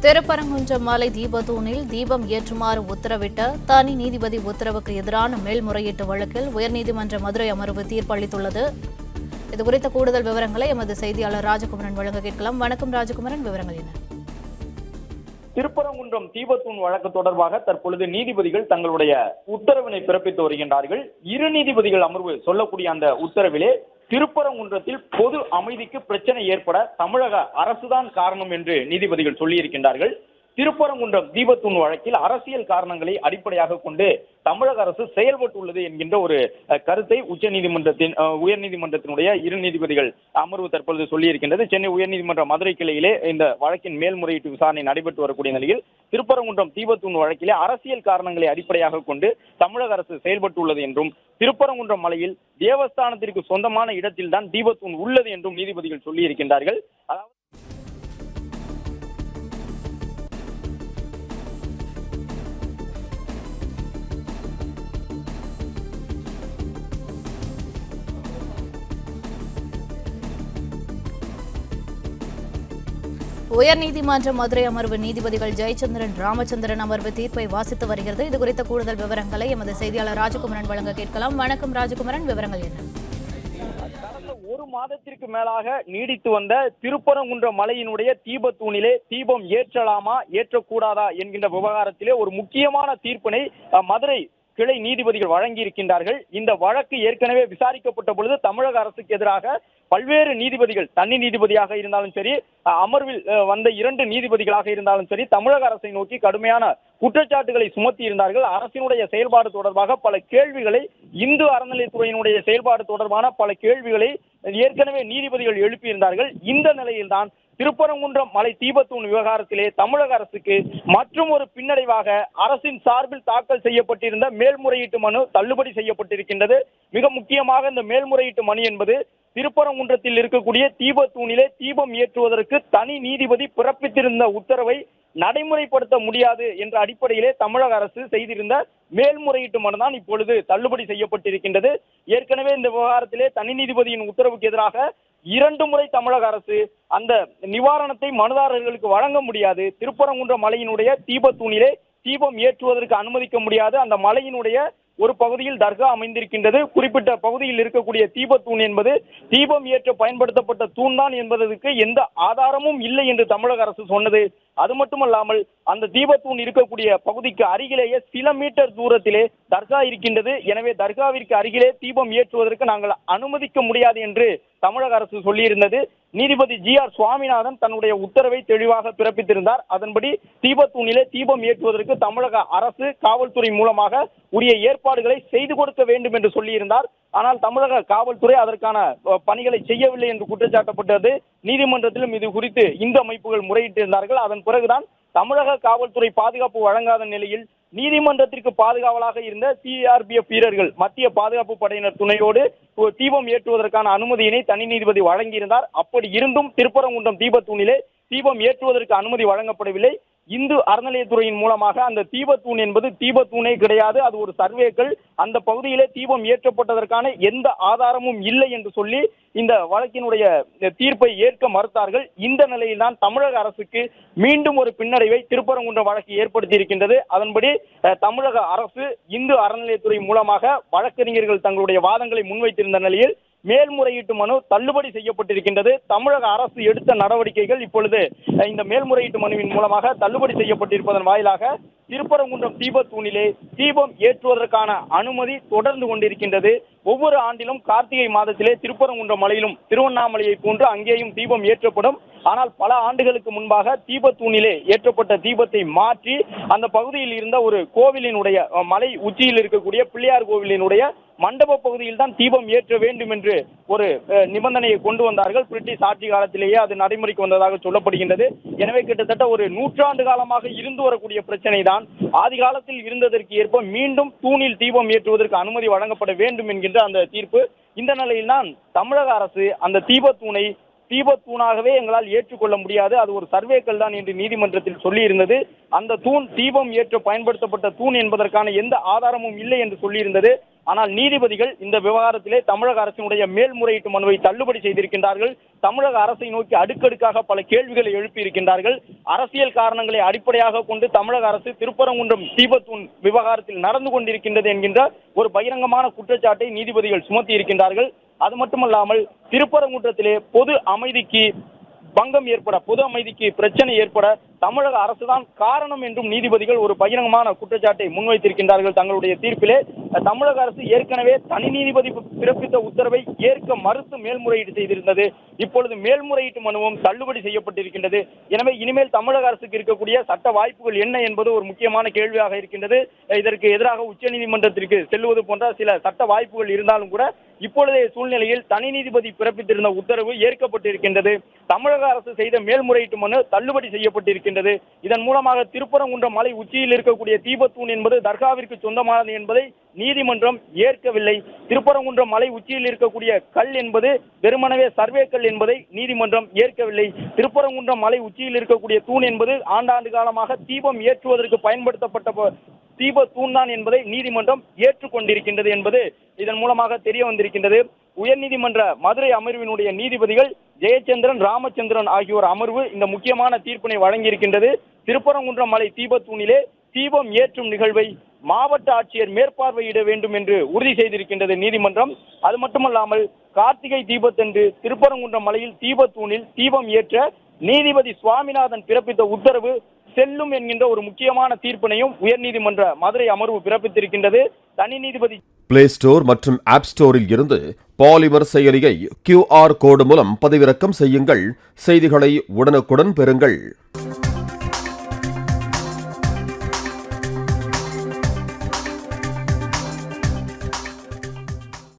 திருப்பரங்குன்றம் மலை தீபத்தூணில் தீபம் ஏற்றுமாறு உத்தரவிட்ட தனி நீதிபதி உத்தரவுக்கு எதிரான மேல்முறையீட்டு வழக்கில் உயர்நீதிமன்ற மதுரை அமர்வு தீர்ப்பளித்துள்ளது. இதுகுறித்த கூடுதல் விவரங்களை எமது செய்தியாளர் ராஜகுமரன் வழங்க கேட்கலாம். வணக்கம் ராஜகுமரன், விவரங்கள் என்ன? திருப்பரங்குன்றம் தீபத்தூண் வழக்கு தொடர்பாக தற்பொழுது நீதிபதிகள் தங்களுடைய உத்தரவினை பிறப்பித்து வருகின்றார்கள். இரு நீதிபதிகள் அமர்வு சொல்லக்கூடிய அந்த உத்தரவிலே திருப்பரங்குன்றத்தில் பொது அமைதிக்கு பிரச்சனை ஏற்பட தமிழக அரசுதான் காரணம் என்று நீதிபதிகள் சொல்லியிருக்கின்றார்கள். திருப்பரங்குன்றம் தீபத்தூண் வழக்கில் அரசியல் காரணங்களை அடிப்படையாக கொண்டு தமிழக அரசு செயல்பட்டுள்ளது என்கின்ற ஒரு கருத்தை உயர்நீதிமன்றத்தினுடைய இரு நீதிபதிகள் அமர்வு தற்பொழுது சொல்லியிருக்கின்றது. சென்னை உயர்நீதிமன்ற மதுரை கிளையிலே இந்த வழக்கின் மேல்முறையீட்டு விசாரணை நடைபெற்று வரக்கூடிய நிலையில் திருப்பரங்குன்றம் தீபத்தூண் வழக்கிலே அரசியல் காரணங்களை அடிப்படையாக கொண்டு தமிழக அரசு செயல்பட்டுள்ளது என்றும், திருப்பரங்குன்றம் மலையில் தேவஸ்தானத்திற்கு சொந்தமான இடத்தில்தான் தீபத்தூண் உள்ளது என்றும் நீதிபதிகள் சொல்லியிருக்கின்றார்கள். அதாவது உயர்நீதிமன்ற மதுரை அமர்வு நீதிபதிகள் ஜெயச்சந்திரன், ராமச்சந்திரன் அமர்வு தீர்ப்பை வாசித்து வருகிறது. இதுகுறித்த கூடுதல் விவரங்களை எமது செய்தியாளர் ராஜகுமரன் வழங்க கேட்கலாம். வணக்கம் ராஜகுமரன், விவரங்கள் என்ன? கடந்த ஒரு மாதத்திற்கு மேலாக நீடித்து வந்த திருப்பரங்குன்றம் மலையினுடைய தீபத்தூணிலே தீபம் ஏற்றலாமா ஏற்றக்கூடாதா என்கின்ற விவகாரத்திலே ஒரு முக்கியமான தீர்ப்பினை மதுரை கிளை நீதிபதிகள் வழங்கியிருக்கின்றார்கள். இந்த வழக்கு ஏற்கனவே விசாரிக்கப்பட்ட பொழுது தமிழக அரசுக்கு எதிராக பல்வேறு நீதிபதிகள், தனி நீதிபதியாக இருந்தாலும் சரி, அமர்வில் வந்த இரண்டு நீதிபதிகளாக இருந்தாலும் சரி, தமிழக அரசை நோக்கி கடுமையான குற்றச்சாட்டுகளை சுமத்தி இருந்தார்கள். அரசினுடைய செயல்பாடு தொடர்பாக பல கேள்விகளை, இந்து அறநிலையத்துறையினுடைய செயல்பாடு தொடர்பான பல கேள்விகளை ஏற்கனவே நீதிபதிகள் எழுப்பியிருந்தார்கள். இந்த நிலையில்தான் திருப்பரங்குன்றம் மலை தீபத்தூண் விவகாரத்திலே தமிழக அரசுக்கு மற்றும் ஒரு பின்னடைவாக அரசின் சார்பில் தாக்கல் செய்யப்பட்டிருந்த மேல்முறையீட்டு மனு தள்ளுபடி செய்யப்பட்டிருக்கின்றது. மிக முக்கியமாக இந்த மேல்முறையீட்டு மனு என்பது திருப்பரங்குன்றத்தில் இருக்கக்கூடிய தீபத்தூணிலே தீபம் ஏற்றுவதற்கு தனி நீதிபதி பிறப்பித்திருந்த உத்தரவை நடைமுறைப்படுத்த முடியாது என்ற அடிப்படையிலே தமிழக அரசு செய்திருந்த மேல்முறையீட்டு மனுதான் இப்பொழுது தள்ளுபடி செய்யப்பட்டிருக்கின்றது. ஏற்கனவே இந்த விவகாரத்திலே தனி நீதிபதியின் உத்தரவுக்கு எதிராக 2 முறை தமிழக அரசு அந்த நிவாரணத்தை மனுதாரர்களுக்கு வழங்க முடியாது, திருப்பரங்குன்றம் மலையினுடைய தீபத்தூணிலே தீபம் ஏற்றுவதற்கு அனுமதிக்க முடியாது, அந்த மலையினுடைய ஒரு பகுதியில் தர்கா அமைந்திருக்கின்றது, குறிப்பிட்ட பகுதியில் இருக்கக்கூடிய தீபத்தூண் என்பது தீபம் ஏற்ற பயன்படுத்தப்பட்ட தூண் தான் என்பதற்கு எந்த ஆதாரமும் இல்லை என்று தமிழக அரசு சொன்னது. அது மட்டுமல்லாமல் அந்த தீபத்தூண் இருக்கக்கூடிய பகுதிக்கு அருகிலேயே சில மீட்டர் தூரத்திலே தர்கா இருக்கின்றது. எனவே தர்காவிற்கு அருகிலே தீபம் ஏற்றுவதற்கு நாங்கள் அனுமதிக்க முடியாது என்று தமிழக அரசு சொல்லியிருந்தது. நீதிபதி GR சுவாமிநாதன் தன்னுடைய உத்தரவை தெளிவாக பிறப்பித்திருந்தார். அதன்படி தீபத்தூணிலே தீபம் ஏற்றுவதற்கு தமிழக அரசு காவல்துறை மூலமாக உரிய ஏற்பாடுகளை செய்து கொடுக்க வேண்டும் என்று சொல்லியிருந்தார். ஆனால் தமிழக காவல்துறை அதற்கான பணிகளை செய்யவில்லை என்று குற்றச்சாட்டப்பட்டது. நீதிமன்றத்திலும் இது குறித்து இந்து அமைப்புகள் முறையிட்டிருந்தார்கள். அதன் பிறகுதான் தமிழக காவல்துறை பாதுகாப்பு வழங்காத நிலையில் நீதிமன்றத்திற்கு பாதுகாவலாக இருந்த CRPF வீரர்கள், மத்திய பாதுகாப்பு படையினர் துணையோடு தீபம் ஏற்றுவதற்கான அனுமதியினை தனி நீதிபதி வழங்கியிருந்தார். அப்படி இருந்தும் திருப்பரங்குன்றம் தீபத்தூணிலே தீபம் ஏற்றுவதற்கு அனுமதி வழங்கப்படவில்லை. இந்து அறநிலையத்துறையின் மூலமாக அந்த தீபத்தூண் என்பது தீபத்தூணே கிடையாது, அது ஒரு சர்வேக்கள், அந்த பகுதியிலே தீபம் ஏற்றப்பட்டதற்கான எந்த ஆதாரமும் இல்லை என்று சொல்லி இந்த வழக்கினுடைய தீர்ப்பை ஏற்க மறுத்தார்கள். இந்த நிலையில்தான் தமிழக அரசுக்கு மீண்டும் ஒரு பின்னடைவை திருப்பரங்குன்றம் வழக்கு ஏற்படுத்தி இருக்கின்றது. அதன்படி தமிழக அரசு இந்து அறநிலையத்துறை மூலமாக வழக்கறிஞர்கள் தங்களுடைய வாதங்களை முன்வைத்திருந்த நிலையில் மேல்முறையீட்டு மனு தள்ளுபடி செய்யப்பட்டிருக்கின்றது. தமிழக அரசு எடுத்த நடவடிக்கைகள் இப்பொழுது இந்த மேல்முறையீட்டு மனுவின் மூலமாக தள்ளுபடி செய்யப்பட்டிருப்பதன் வாயிலாக திருப்பரங்குன்றம் தீபத்தூணிலே தீபம் ஏற்றுவதற்கான அனுமதி தொடர்ந்து கொண்டிருக்கின்றது. ஒவ்வொரு ஆண்டிலும் கார்த்திகை மாதத்திலே திருப்பரங்குன்றம் மலையிலும் திருவண்ணாமலையை போன்று அங்கேயும் தீபம் ஏற்றப்படும். ஆனால் பல ஆண்டுகளுக்கு முன்பாக தீபத்தூணிலே ஏற்றப்பட்ட தீபத்தை மாற்றி அந்த பகுதியில் இருந்த ஒரு கோவிலினுடைய, மலை உச்சியில் இருக்கக்கூடிய பிள்ளையார் கோவிலினுடைய மண்டப பகுதியில் தான் தீபம் ஏற்ற வேண்டும் என்று ஒரு நிபந்தனையை கொண்டு வந்தார்கள். பிரிட்டிஷ் ஆட்சி காலத்திலேயே அது நடைமுறைக்கு வந்ததாக சொல்லப்படுகின்றது. எனவே கிட்டத்தட்ட ஒரு 100 ஆண்டு காலமாக இருந்து வரக்கூடிய பிரச்சனை தான் ஆதி காலத்தில் இருந்ததற்கு ஏற்ப மீண்டும் தூணில் தீபம் ஏற்றுவதற்கு அனுமதி வழங்கப்பட வேண்டும் என்கின்ற அந்த தீர்ப்பு. இந்த நிலையில்தான் தமிழக அரசு அந்த தீபத்தூணை தீபத்தூணாகவே எங்களால் ஏற்றுக்கொள்ள முடியாது, அது ஒரு சர்வேக்கள் தான் என்று நீதிமன்றத்தில் சொல்லியிருந்தது. அந்த தூண் தீபம் ஏற்ற பயன்படுத்தப்பட்ட தூண் என்பதற்கான எந்த ஆதாரமும் இல்லை என்று சொல்லியிருந்தது. ஆனால் நீதிபதிகள் இந்த விவகாரத்திலே தமிழக அரசினுடைய மேல்முறையீட்டு மனுவை தள்ளுபடி செய்திருக்கின்றார்கள். தமிழக அரசை நோக்கி அடுக்கடுக்காக பல கேள்விகளை எழுப்பியிருக்கின்றார்கள். அரசியல் காரணங்களை அடிப்படையாக கொண்டு தமிழக அரசு திருப்பரங்குன்றம் தீபத்தூண் விவகாரத்தில் நடந்து கொண்டிருக்கின்றது என்கின்ற ஒரு பகிரங்கமான குற்றச்சாட்டை நீதிபதிகள் சுமத்தி இருக்கின்றார்கள். அது மட்டுமல்லாமல் திருப்பரங்குன்றத்திலே பொது அமைதிக்கு பங்கம் ஏற்பட, பொது அமைதிக்கு பிரச்சனை ஏற்பட தமிழக அரசுதான் காரணம் என்றும் நீதிபதிகள் ஒரு பகிரங்கமான குற்றச்சாட்டை முன்வைத்திருக்கின்றார்கள். தங்களுடைய தீர்ப்பிலே தமிழக அரசு ஏற்கனவே தனி நீதிபதி பிறப்பித்த உத்தரவை ஏற்க மறுத்து மேல்முறையீடு செய்திருந்தது. இப்பொழுது மேல்முறையீட்டு மனுவும் தள்ளுபடி செய்யப்பட்டிருக்கின்றது. எனவே இனிமேல் தமிழக அரசுக்கு இருக்கக்கூடிய சட்ட வாய்ப்புகள் என்ன என்பது ஒரு முக்கியமான கேள்வியாக இருக்கின்றது. இதற்கு எதிராக உச்சநீதிமன்றத்திற்கு செல்வது போன்ற சில சட்ட வாய்ப்புகள் இருந்தாலும் கூட இப்பொழுதைய சூழ்நிலையில் தனி நீதிபதி பிறப்பித்திருந்த உத்தரவு ஏற்கப்பட்டிருக்கின்றது. தமிழக அரசு செய்த மேல்முறையீட்டு மனு தள்ளுபடி செய்யப்பட்டிருக்கின்றது. இதன் மூலமாக திருப்பரங்குன்றம் மலை உச்சியில் இருக்கக்கூடிய தீபத்தூண் என்பது தர்காவிற்கு சொந்தமானது என்பதை நீதிமன்றம் ஏற்கவில்லை. திருப்பரங்குன்றம் மலை உச்சியில் இருக்கக்கூடிய கல் என்பது வெறுமனவே சர்வே கல் என்பதை நீதிமன்றம் ஏற்கவில்லை. திருப்பரங்குன்றம் மலை உச்சியில் இருக்கக்கூடிய தூண் என்பது ஆண்டாண்டு காலமாக தீபம் ஏற்றுவதற்கு பயன்படுத்தப்பட்ட தீபத்தூண் தான் என்பதை நீதிமன்றம் ஏற்றுக்கொண்டிருக்கின்றது என்பது இதன் மூலமாக தெரிய வந்திருக்கின்றது. உயர்நீதிமன்ற மதுரை அமர்வினுடைய நீதிபதிகள் ஜெயச்சந்திரன், ராமச்சந்திரன் ஆகியோர் அமர்வு இந்த முக்கியமான தீர்ப்பினை வழங்கியிருக்கின்றது. திருப்பரங்குன்றம் மலை தீபத்தூணிலே தீபம் ஏற்றும் நிகழ்வை மாவட்ட ஆட்சியர் மேற்பார்வையிட வேண்டும் என்று உறுதி செய்திருக்கின்றது நீதிமன்றம். அது மட்டுமல்லாமல் கார்த்திகை தீபத்தன்று திருப்பரங்குன்றம் மலையில் தீபத்தூணில் தீபம் ஏற்ற நீதிபதி சுவாமிநாதன் பிறப்பித்த உத்தரவு செல்லும் என்கின்ற ஒரு முக்கியமான தீர்ப்பினையும் உயர்நீதிமன்ற மதுரை அமர்வு பிறப்பித்திருக்கின்றது. தனி நீதிபதி பிளே ஸ்டோர் மற்றும் ஆப் ஸ்டோரில் இருந்து பாலிமர் செயலியை QR கோடு மூலம் பதிவிறக்கம் செய்யுங்கள். செய்திகளை உடனுக்குடன் பெறுங்கள்.